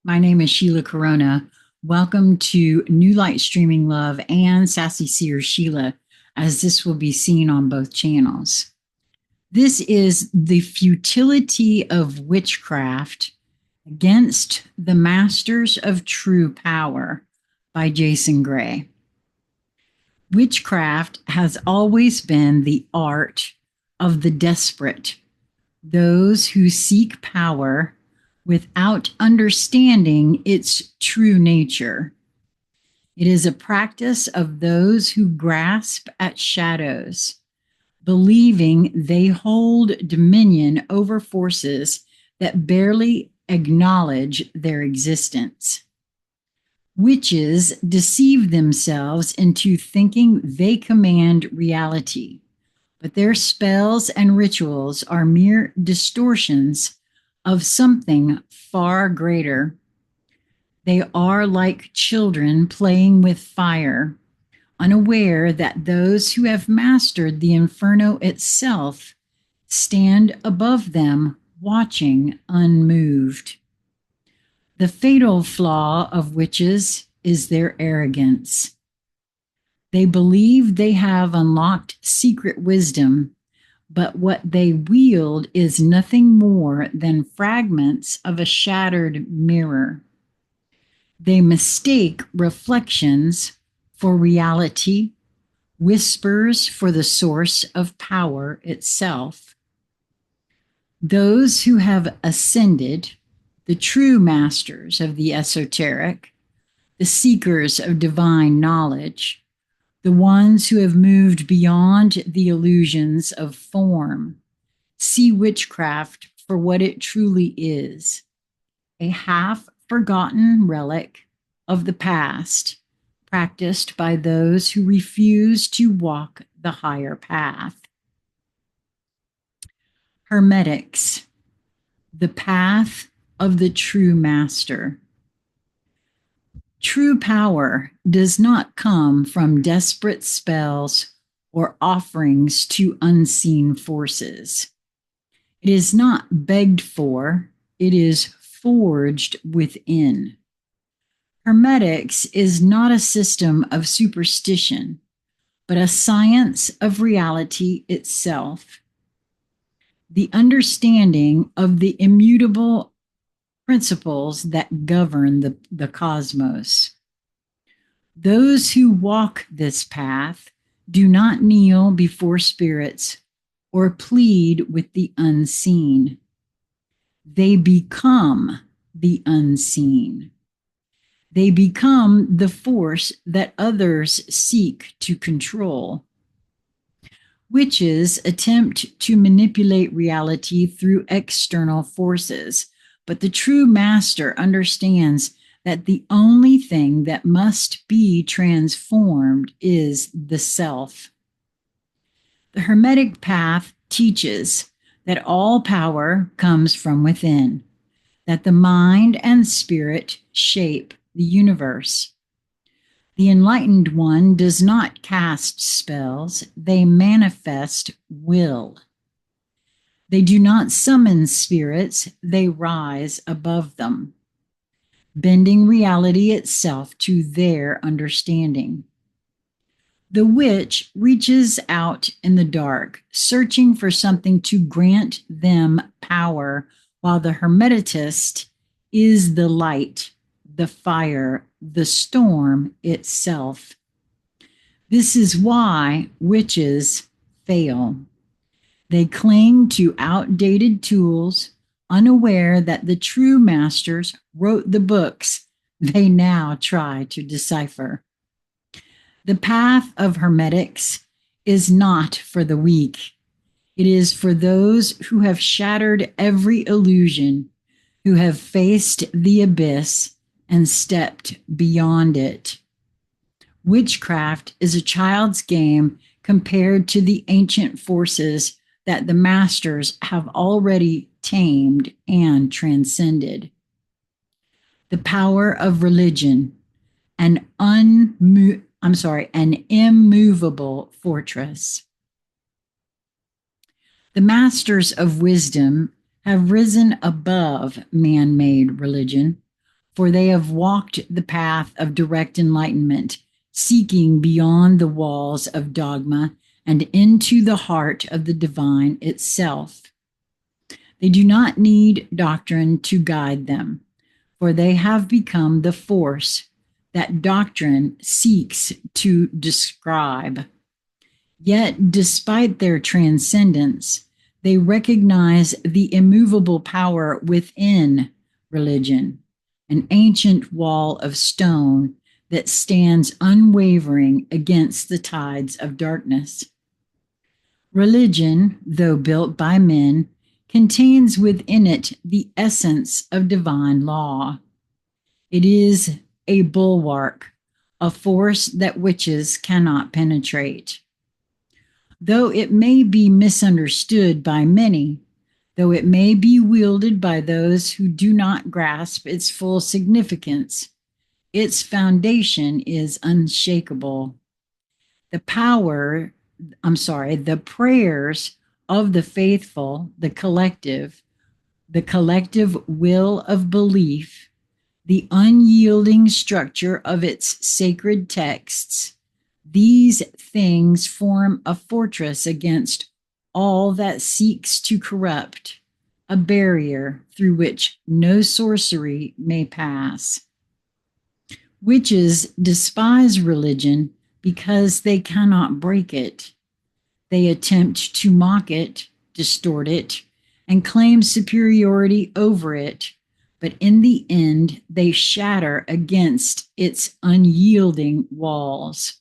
My name is Sheila Corona. Welcome to New Light Streaming Love and Sassy Seer Sheila, as this will be seen on both channels. This is The Futility of Witchcraft Against the Masters of True Power by Jason Gray. Witchcraft has always been the art of the desperate, those who seek power without understanding its true nature. It is a practice of those who grasp at shadows, believing they hold dominion over forces that barely acknowledge their existence. Witches deceive themselves into thinking they command reality, but their spells and rituals are mere distortions of something far greater. They are like children playing with fire, unaware that those who have mastered the inferno itself stand above them, watching unmoved. The fatal flaw of witches is their arrogance. They believe they have unlocked secret wisdom, but what they wield is nothing more than fragments of a shattered mirror. They mistake reflections for reality, whispers for the source of power itself. Those who have ascended, the true masters of the esoteric, the seekers of divine knowledge, the ones who have moved beyond the illusions of form, see witchcraft for what it truly is, a half-forgotten relic of the past, practiced by those who refuse to walk the higher path. Hermetics, the path of the true master. True power does not come from desperate spells or offerings to unseen forces. It is not begged for, it is forged within. Hermetics is not a system of superstition, but a science of reality itself. The understanding of the immutable principles that govern the cosmos. Those who walk this path do not kneel before spirits or plead with the unseen. They become the unseen. They become the force that others seek to control. Witches attempt to manipulate reality through external forces, but the true master understands that the only thing that must be transformed is the self. The Hermetic path teaches that all power comes from within, that the mind and spirit shape the universe. The enlightened one does not cast spells, they manifest will. They do not summon spirits, they rise above them, bending reality itself to their understanding. The witch reaches out in the dark, searching for something to grant them power, while the hermetist is the light, the fire, the storm itself. This is why witches fail. They cling to outdated tools, unaware that the true masters wrote the books they now try to decipher. The path of hermetics is not for the weak. It is for those who have shattered every illusion, who have faced the abyss and stepped beyond it. Witchcraft is a child's game compared to the ancient forces that the masters have already tamed and transcended. The power of religion, an immovable fortress. The masters of wisdom have risen above man-made religion, for they have walked the path of direct enlightenment, seeking beyond the walls of dogma and into the heart of the divine itself. They do not need doctrine to guide them, for they have become the force that doctrine seeks to describe. Yet, despite their transcendence, they recognize the immovable power within religion, an ancient wall of stone that stands unwavering against the tides of darkness. Religion, though built by men, contains within it the essence of divine law. It is a bulwark, a force that witches cannot penetrate. Though it may be misunderstood by many, though it may be wielded by those who do not grasp its full significance, its foundation is unshakable. The prayers of the faithful, the collective will of belief, the unyielding structure of its sacred texts, these things form a fortress against all that seeks to corrupt, a barrier through which no sorcery may pass. Witches despise religion because they cannot break it. They attempt to mock it, distort it, and claim superiority over it, but in the end, they shatter against its unyielding walls.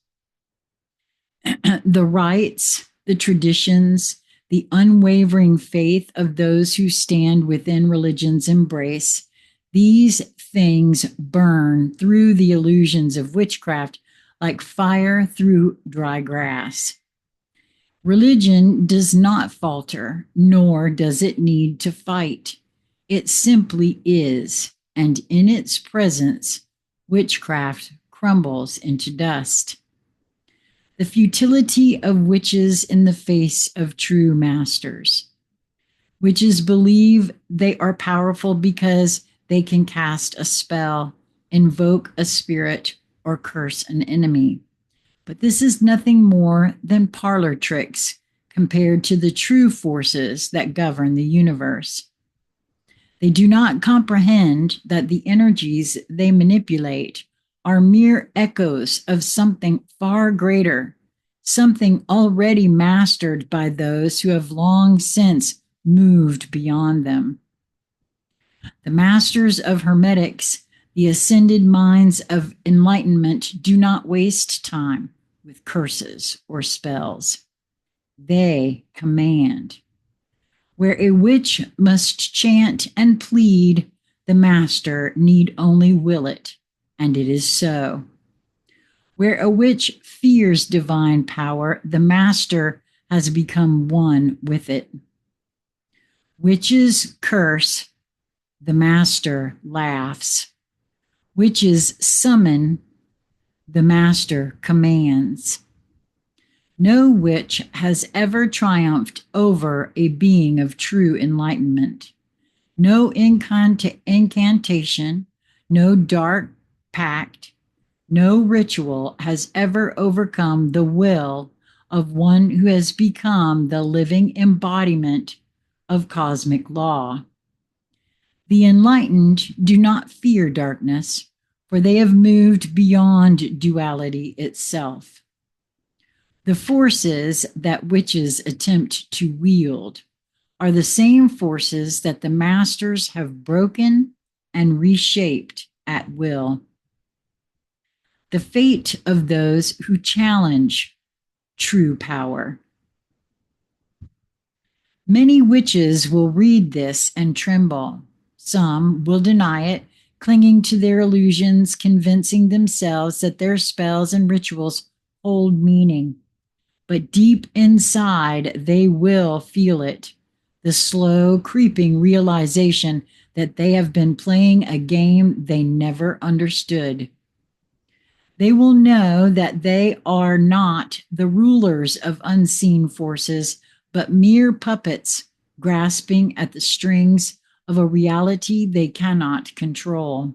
The rites, the traditions, the unwavering faith of those who stand within religion's embrace, these things burn through the illusions of witchcraft like fire through dry grass. Religion does not falter, nor does it need to fight. It simply is, and in its presence, witchcraft crumbles into dust. The futility of witches in the face of true masters. Witches believe they are powerful because they can cast a spell, invoke a spirit, or curse an enemy. But this is nothing more than parlor tricks compared to the true forces that govern the universe. They do not comprehend that the energies they manipulate are mere echoes of something far greater, something already mastered by those who have long since moved beyond them. The masters of hermetics, the ascended minds of enlightenment, do not waste time with curses or spells. They command. Where a witch must chant and plead, the master need only will it, and it is so. Where a witch fears divine power, the master has become one with it. Witches curse, the master laughs. Witches summon, the master commands. No witch has ever triumphed over a being of true enlightenment. No incantation, no dark pact, no ritual has ever overcome the will of one who has become the living embodiment of cosmic law. The enlightened do not fear darkness, for they have moved beyond duality itself. The forces that witches attempt to wield are the same forces that the masters have broken and reshaped at will. The fate of those who challenge true power. Many witches will read this and tremble. Some will deny it, clinging to their illusions, convincing themselves that their spells and rituals hold meaning. But deep inside, they will feel it, the slow, creeping realization that they have been playing a game they never understood. They will know that they are not the rulers of unseen forces, but mere puppets grasping at the strings of a reality they cannot control.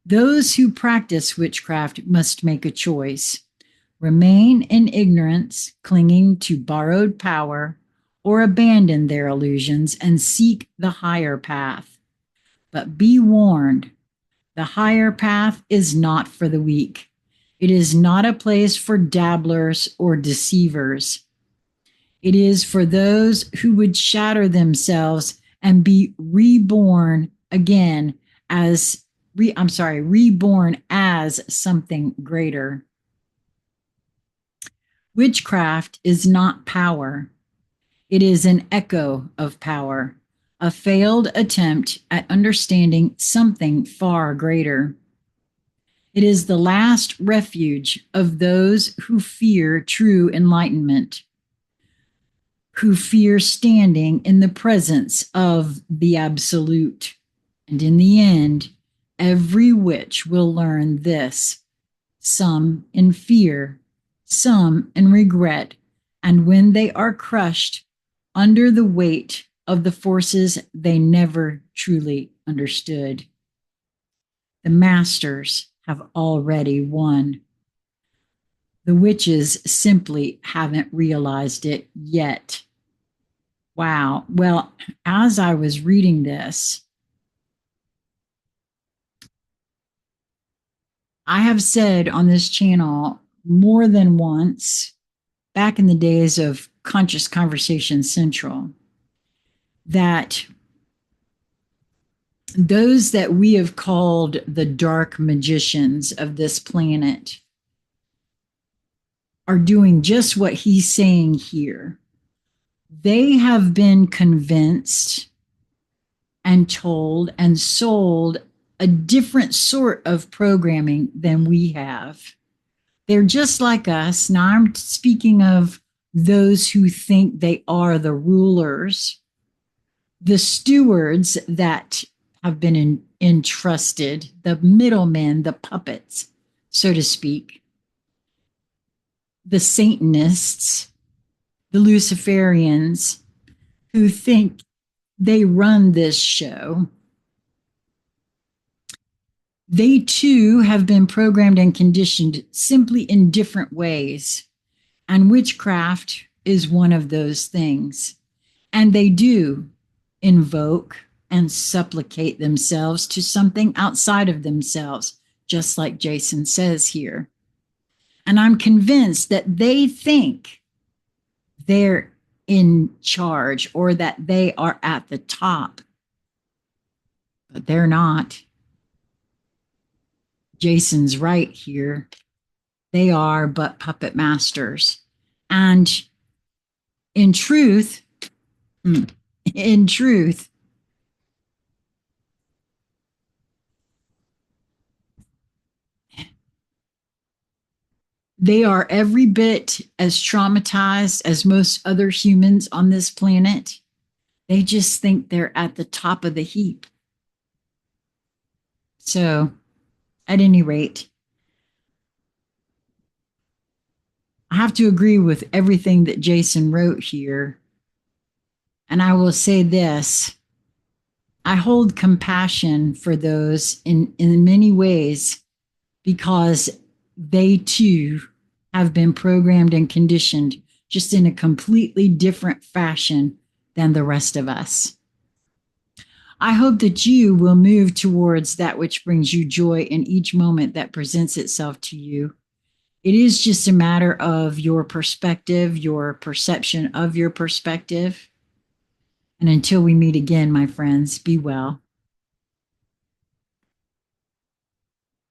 Those who practice witchcraft must make a choice: remain in ignorance, clinging to borrowed power, or abandon their illusions and seek the higher path. But be warned, the higher path is not for the weak. It is not a place for dabblers or deceivers. It is for those who would shatter themselves and be reborn again as reborn as something greater. Witchcraft is not power. It is an echo of power, a failed attempt at understanding something far greater. It is the last refuge of those who fear true enlightenment, who fear standing in the presence of the Absolute. And in the end, every witch will learn this, some in fear, some in regret, and when they are crushed under the weight of the forces they never truly understood. The masters have already won. The witches simply haven't realized it yet. Wow. Well, as I was reading this, I have said on this channel more than once, back in the days of Conscious Conversation Central, that those that we have called the dark magicians of this planet are doing just what he's saying here. They have been convinced and told and sold a different sort of programming than we have. They're just like us. Now I'm speaking of those who think they are the rulers, the stewards that have been entrusted, the middlemen, the puppets, so to speak, the Satanists, the Luciferians, who think they run this show. They too have been programmed and conditioned simply in different ways. And witchcraft is one of those things. And they do invoke and supplicate themselves to something outside of themselves, just like Jason says here. And I'm convinced that they think they're in charge or that they are at the top, but they're not. Jason's right here. They are but puppet masters. And in truth, they are every bit as traumatized as most other humans on this planet. They just think they're at the top of the heap. So, at any rate, I have to agree with everything that Jason wrote here. And I will say this: I hold compassion for those in many ways because they too have been programmed and conditioned just in a completely different fashion than the rest of us. I hope that you will move towards that which brings you joy in each moment that presents itself to you. It is just a matter of your perspective, your perception of your perspective. And until we meet again, my friends, be well.